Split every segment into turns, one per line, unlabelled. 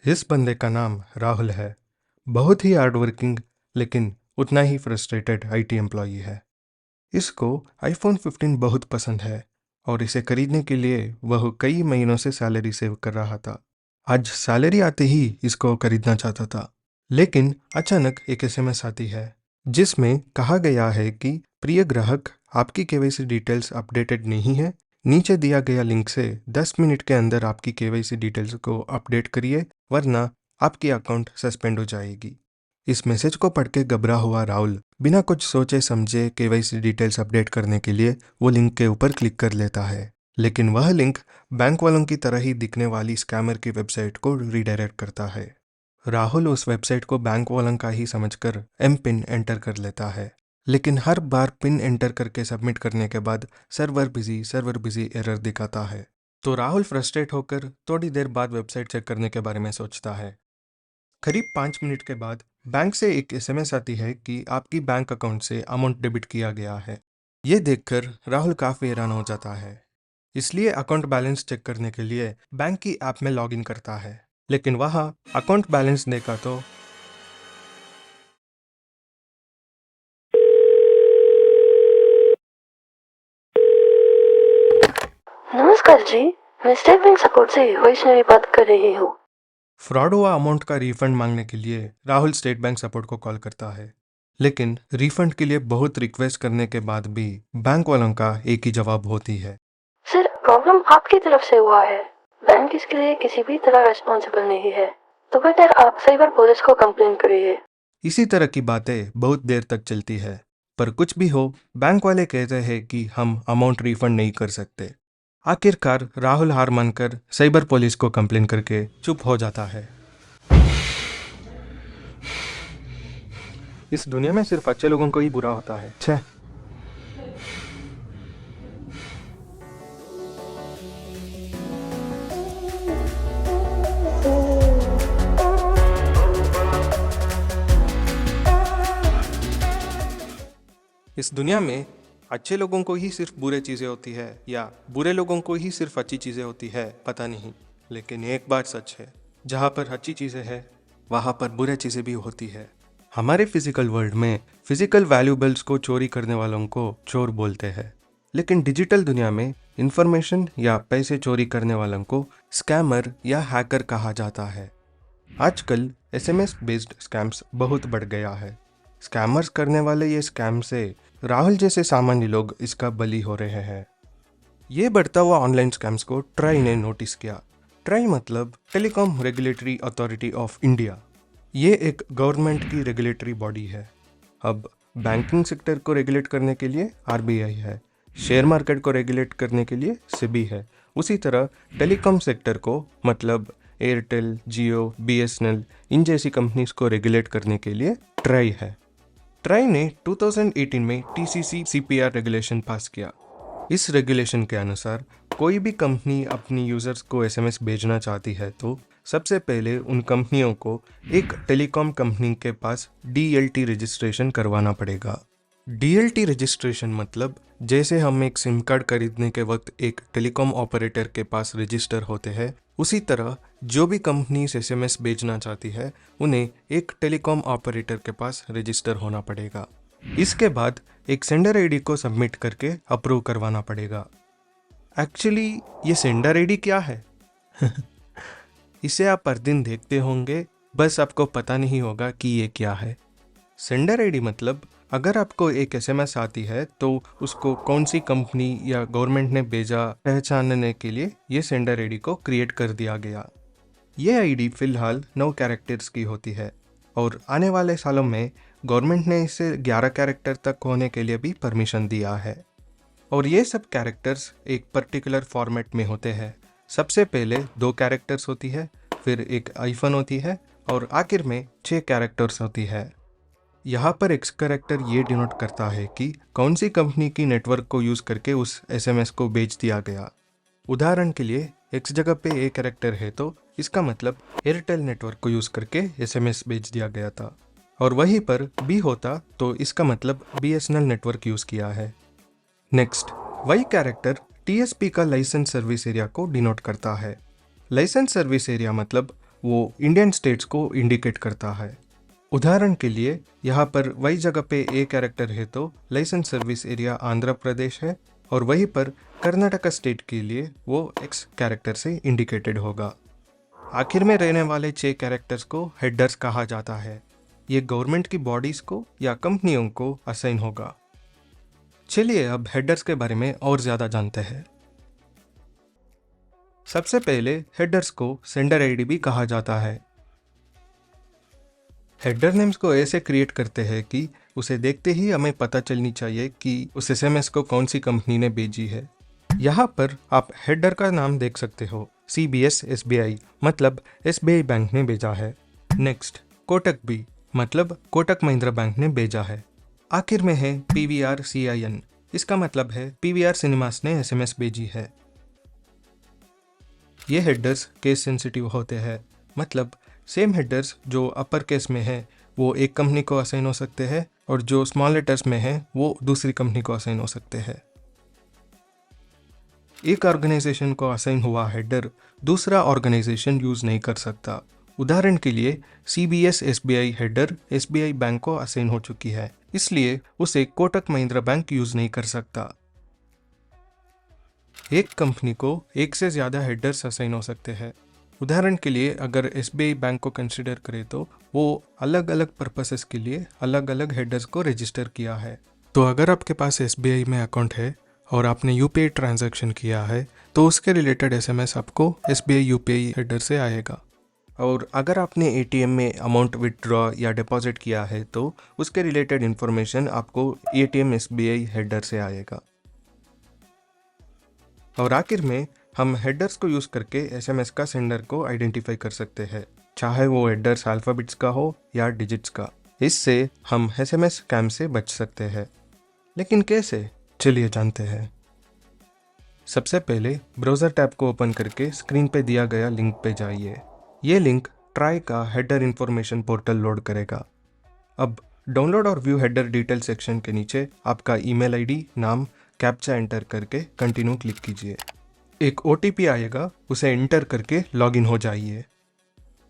इस बंदे का नाम राहुल है। बहुत ही हार्डवर्किंग लेकिन उतना ही फ्रस्ट्रेटेड आईटी एम्प्लॉई है। इसको आईफोन 15 बहुत पसंद है और इसे खरीदने के लिए वह कई महीनों से सैलरी सेव कर रहा था। आज सैलरी आते ही इसको खरीदना चाहता था, लेकिन अचानक एक एसएमएस आती है जिसमें कहा गया है कि प्रिय ग्राहक, आपकी केवाईसी डिटेल्स अपडेटेड नहीं है। नीचे दिया गया लिंक से 10 मिनट के अंदर आपकी केवाईसी डिटेल्स को अपडेट करिए, वरना आपकी अकाउंट सस्पेंड हो जाएगी। इस मैसेज को पढ़ के घबरा हुआ राहुल बिना कुछ सोचे समझे केवाईसी डिटेल्स अपडेट करने के लिए वो लिंक के ऊपर क्लिक कर लेता है, लेकिन वह लिंक बैंक वालों की तरह ही दिखने वाली स्कैमर की वेबसाइट को रीडायरेक्ट करता है। राहुल उस वेबसाइट को बैंक वालों का ही समझकर एम पिन एंटर कर लेता है, लेकिन हर बार पिन एंटर करके सबमिट करने के बाद सर्वर बिजी एरर दिखाता है। तो राहुल फ्रस्ट्रेट होकर थोड़ी देर बाद वेबसाइट चेक करने के बारे में सोचता है। करीब 5 मिनट के बाद बैंक से एक एसएमएस आती है कि आपकी बैंक अकाउंट से अमाउंट डेबिट किया गया है। ये देखकर राहुल काफ़ी हैरान हो जाता है, इसलिए अकाउंट बैलेंस चेक करने के लिए बैंक की ऐप में लॉगिन करता है। लेकिन वहाँ अकाउंट बैलेंस देखा तो
नमस्कार जी, मैं स्टेट बैंक सपोर्ट से वैष्णवी बात कर रही हूँ।
फ्रॉड हुआ अमाउंट का रिफंड मांगने के लिए राहुल स्टेट बैंक सपोर्ट को कॉल करता है, लेकिन रिफंड के लिए बहुत रिक्वेस्ट करने के बाद भी बैंक वालों का एक ही जवाब होती है।
सर, प्रॉब्लम आपकी तरफ से हुआ है। बैंक इसके लिए किसी भी तरह रिस्पॉन्सिबल नहीं है, तो बेटर आप साइबर पुलिस को कंप्लेन करिए।
इसी तरह की बातें बहुत देर तक चलती है, पर कुछ भी हो बैंक वाले कहते हैं कि हम अमाउंट रिफंड नहीं कर सकते। आखिरकार राहुल हार मानकर साइबर पुलिस को कंप्लेन करके चुप हो जाता है। इस दुनिया में सिर्फ अच्छे लोगों को ही बुरा होता है। छे इस दुनिया में अच्छे लोगों को ही सिर्फ बुरे चीज़ें होती है या बुरे लोगों को ही सिर्फ अच्छी चीज़ें होती है, पता नहीं। लेकिन एक बात सच है, जहाँ पर अच्छी चीज़ें हैं वहाँ पर बुरे चीज़ें भी होती है। हमारे फिजिकल वर्ल्ड में फिजिकल वैल्यूबल्स को चोरी करने वालों को चोर बोलते हैं, लेकिन डिजिटल दुनिया में इंफॉर्मेशन या पैसे चोरी करने वालों को स्कैमर या हैकर कहा जाता है। आजकल एसएमएस बेस्ड स्कैम्स बहुत बढ़ गया है। स्कैमर्स करने वाले ये स्कैम से राहुल जैसे सामान्य लोग इसका बली हो रहे हैं। ये बढ़ता हुआ ऑनलाइन स्कैम्स को ट्राई ने नोटिस किया। ट्राई मतलब telecom regulatory authority of India. ये एक गवर्नमेंट की रेगुलेटरी बॉडी है। अब बैंकिंग सेक्टर को रेगुलेट करने के लिए आरबीआई है, शेयर मार्केट को रेगुलेट करने के लिए सेबी है, उसी तरह टेलीकॉम सेक्टर को मतलब एयरटेल, जियो, बीएसएनएल इन जैसी कंपनीज को रेगुलेट करने के लिए ट्राई है। ट्राई ने 2018 में टीसीसी सीपीआर रेगुलेशन पास किया। इस रेगुलेशन के अनुसार कोई भी कंपनी अपनी यूजर्स को एसएमएस भेजना चाहती है तो सबसे पहले उन कंपनियों को एक टेलीकॉम कंपनी के पास डीएलटी रजिस्ट्रेशन करवाना पड़ेगा। डीएलटी रजिस्ट्रेशन मतलब जैसे हम एक सिम कार्ड खरीदने के वक्त एक टेलीकॉम ऑपरेटर के पास रजिस्टर होते हैं, उसी तरह जो भी कंपनी एसएमएस भेजना चाहती है उन्हें एक टेलीकॉम ऑपरेटर के पास रजिस्टर होना पड़ेगा। इसके बाद एक सेंडर आईडी को सबमिट करके अप्रूव करवाना पड़ेगा। एक्चुअली ये सेंडर आईडी क्या है? इसे आप हर दिन देखते होंगे, बस आपको पता नहीं होगा कि ये क्या है। सेंडर आईडी मतलब अगर आपको एक एसएमएस आती है तो उसको कौन सी कंपनी या गवर्नमेंट ने भेजा पहचानने के लिए ये सेंडर आईडी को क्रिएट कर दिया गया। ये आईडी फिलहाल 9 कैरेक्टर्स की होती है और आने वाले सालों में गवर्नमेंट ने इसे 11 कैरेक्टर तक होने के लिए भी परमिशन दिया है। और ये सब कैरेक्टर्स एक पर्टिकुलर फॉर्मेट में होते हैं। सबसे पहले 2 कैरेक्टर्स होती है, फिर एक आइफन होती है और आखिर में 6 कैरेक्टर्स होती है। यहाँ पर एक्स कैरेक्टर ये डिनोट करता है कि कौन सी कंपनी की नेटवर्क को यूज़ करके उस एसएमएस को भेज दिया गया। उदाहरण के लिए एक्स जगह पे ए कैरेक्टर है तो इसका मतलब एयरटेल नेटवर्क को यूज़ करके एसएमएस भेज दिया गया था, और वहीं पर बी होता तो इसका मतलब बीएसएनएल नेटवर्क यूज़ किया है। नेक्स्ट, वाई कैरेक्टर टीएसपी का लाइसेंस सर्विस एरिया को डिनोट करता है। लाइसेंस सर्विस एरिया मतलब वो इंडियन स्टेट्स को इंडिकेट करता है। उदाहरण के लिए यहाँ पर वही जगह पे ए कैरेक्टर है तो licence service area Andhra Pradesh है, और वहीं पर कर्नाटका स्टेट के लिए वो एक्स कैरेक्टर से इंडिकेटेड होगा। आखिर में रहने वाले 6 कैरेक्टर्स को हेडर्स कहा जाता है। ये गवर्नमेंट की बॉडीज को या कंपनियों को असाइन होगा। चलिए अब हेडर्स के बारे में और ज़्यादा जानते हैं। सबसे पहले हेडर्स को सेंडर आईडी भी कहा जाता है। हेडर नेम्स को ऐसे क्रिएट करते हैं कि उसे देखते ही हमें पता चलनी चाहिए कि उस एसएमएस को कौन सी कंपनी ने भेजी है। यहाँ पर आप हेडर का नाम देख सकते हो, CBS SBI मतलब SBI बैंक ने भेजा है। नेक्स्ट कोटक भी मतलब कोटक महिंद्रा बैंक ने भेजा है। आखिर में है PVR CIN, इसका मतलब है PVR सिनेमास ने एसएमएस भेजी है। ये हेडर्स केस सेंसिटिव होते हैं, मतलब सेम हेडर्स जो अपर केस में है वो एक कंपनी को असाइन हो सकते हैं और जो स्मॉल लेटर्स में है वो दूसरी कंपनी को असाइन हो सकते हैं। एक ऑर्गेनाइजेशन को असाइन हुआ हेडर दूसरा ऑर्गेनाइजेशन यूज नहीं कर सकता। उदाहरण के लिए CBS SBI header SBI bank को असाइन हो चुकी है, इसलिए उसे कोटक महिंद्रा बैंक यूज नहीं कर सकता। एक कंपनी को एक से ज़्यादा हेडर्स असाइन हो सकते हैं। उदाहरण के लिए अगर SBI बैंक को कंसिडर करें तो वो अलग अलग पर्पसेस के लिए अलग अलग हेडर्स को रजिस्टर किया है। तो अगर आपके पास SBI में अकाउंट है और आपने UPI ट्रांजैक्शन किया है तो उसके रिलेटेड SMS आपको SBI UPI हेडर से आएगा। और अगर आपने ATM में अमाउंट विथड्रॉ या डिपॉजिट किया है तो उसके रिलेटेड इन्फॉर्मेशन आपको ATM SBI हेडर से आएगा। और आखिर में हम हेडर्स को यूज़ करके SMS का सेंडर को आइडेंटिफाई कर सकते हैं, चाहे वो हेडर्स अल्फ़ाबेट्स का हो या डिजिट्स का। इससे हम SMS स्कैम से बच सकते हैं। लेकिन कैसे, चलिए जानते हैं। सबसे पहले ब्राउज़र टैब को ओपन करके स्क्रीन पे दिया गया लिंक पे जाइए। ये लिंक ट्राई का हेडर इंफॉर्मेशन पोर्टल लोड करेगा। अब डाउनलोड और व्यू हेडर डिटेल सेक्शन के नीचे आपका ईमेल आईडी, नाम, कैप्चा एंटर करके कंटिन्यू क्लिक कीजिए। एक OTP आएगा, उसे एंटर करके लॉगिन हो जाइए।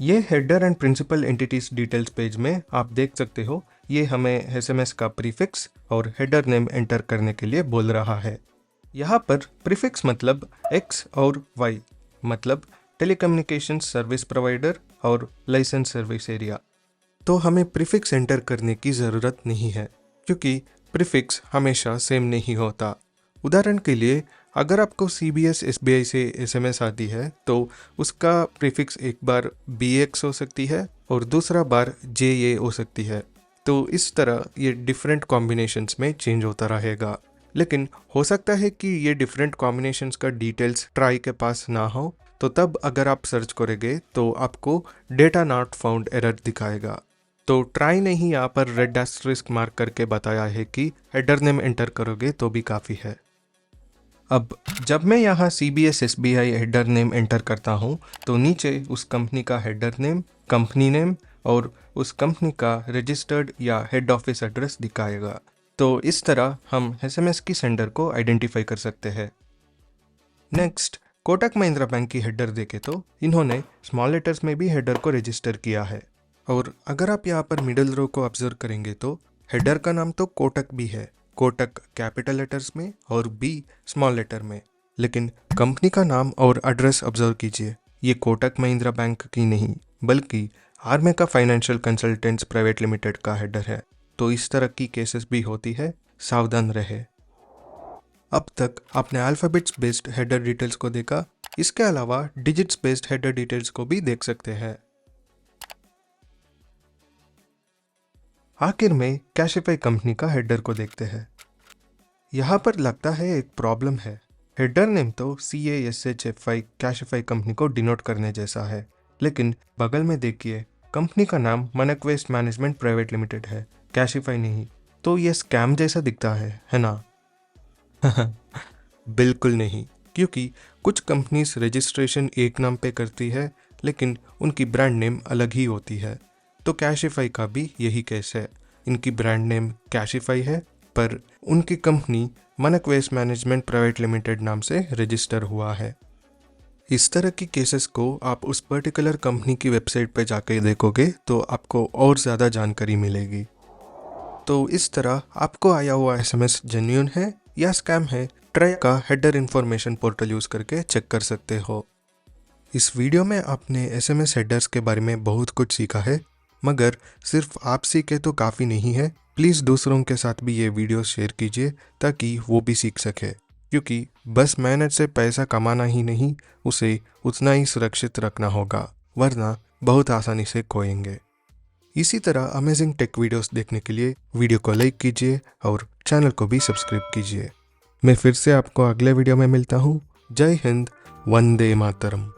ये header and principal entities details page में आप देख सकते हो, ये हमें SMS का प्रीफिक्स और हेडर नेम एंटर करने के लिए बोल रहा है। यहाँ पर प्रीफिक्स मतलब X और Y मतलब टेलीकम्युनिकेशन सर्विस प्रोवाइडर और लाइसेंस सर्विस एरिया। तो हमें प्रीफिक्स एंटर करने की ज़रूरत नहीं है क्योंकि प्रीफिक्स हमेशा सेम नहीं होता। उदाहरण के लिए अगर आपको CBS SBI से SMS आती है तो उसका प्रीफिक्स एक बार BX हो सकती है और दूसरा बार JA हो सकती है। तो इस तरह ये डिफरेंट कॉम्बिनेशंस में चेंज होता रहेगा। लेकिन हो सकता है कि ये डिफरेंट कॉम्बिनेशंस का डिटेल्स ट्राई के पास ना हो, तो तब अगर आप सर्च करोगे तो आपको डेटा नॉट फाउंड एरर दिखाएगा। तो ट्राई ने ही यहाँ पर रेड एस्टेरिस्क मार्क करके बताया है कि हेडर नेम एंटर करोगे तो भी काफ़ी है। अब जब मैं यहाँ CBS SBI header name enter करता हूँ तो नीचे उस कंपनी का हेडर नेम, कंपनी नेम और उस कंपनी का रजिस्टर्ड या हेड ऑफिस एड्रेस दिखाएगा। तो इस तरह हम SMS की सेंडर को आइडेंटिफाई कर सकते हैं। नेक्स्ट कोटक महिंद्रा बैंक की हेडर देखें तो इन्होंने स्मॉल लेटर्स में भी हेडर को रजिस्टर किया है। और अगर आप यहाँ पर मिडिल रो को ऑब्जर्व करेंगे तो हेडर का नाम तो कोटक भी है, कोटक कैपिटल लेटर्स में और B स्मॉल लेटर में, लेकिन कंपनी का नाम और एड्रेस ऑब्जर्व कीजिए, ये कोटक महिंद्रा बैंक की नहीं बल्कि आर्मेका फाइनेंशियल कंसल्टेंट्स प्राइवेट लिमिटेड का हेडर है। तो इस तरह की केसेस भी होती है, सावधान रहे। अब तक आपने अल्फ़ाबेट्स बेस्ड हेडर डिटेल्स को देखा, इसके अलावा डिजिट्स बेस्ड हेडर डिटेल्स को भी देख सकते हैं। आखिर में कैशिफाई कंपनी का हेडर को देखते हैं। यहाँ पर लगता है एक प्रॉब्लम है। हेडर नेम तो CASHFI कैशिफाई कंपनी को डिनोट करने जैसा है, लेकिन बगल में देखिए कंपनी का नाम मनक वेस्ट मैनेजमेंट प्राइवेट लिमिटेड है, कैशिफाई नहीं। तो ये स्कैम जैसा दिखता है ना? बिल्कुल नहीं, क्योंकि कुछ कंपनीज रजिस्ट्रेशन एक नाम पे करती है लेकिन उनकी ब्रांड नेम अलग ही होती है। तो कैशिफाई का भी यही केस है, इनकी ब्रांड नेम कैशिफाई है पर उनकी कंपनी मनक वेस्ट मैनेजमेंट प्राइवेट लिमिटेड नाम से रजिस्टर हुआ है। इस तरह की केसेस को आप उस पर्टिकुलर कंपनी की वेबसाइट पे जाके देखोगे तो आपको और ज़्यादा जानकारी मिलेगी। तो इस तरह आपको आया हुआ SMS जेन्युइन है या स्कैम है, ट्राई का हेडर इन्फॉर्मेशन पोर्टल यूज़ करके चेक कर सकते हो। इस वीडियो में आपने SMS हेडर्स के बारे में बहुत कुछ सीखा है, मगर सिर्फ आप सीखे तो काफ़ी नहीं है। प्लीज़ दूसरों के साथ भी ये वीडियो शेयर कीजिए ताकि वो भी सीख सके, क्योंकि बस मेहनत से पैसा कमाना ही नहीं, उसे उतना ही सुरक्षित रखना होगा, वरना बहुत आसानी से खोएंगे। इसी तरह अमेजिंग टेक वीडियोस देखने के लिए वीडियो को लाइक कीजिए और चैनल को भी सब्सक्राइब कीजिए। मैं फिर से आपको अगले वीडियो में मिलता हूँ। जय हिंद, वंदे मातरम।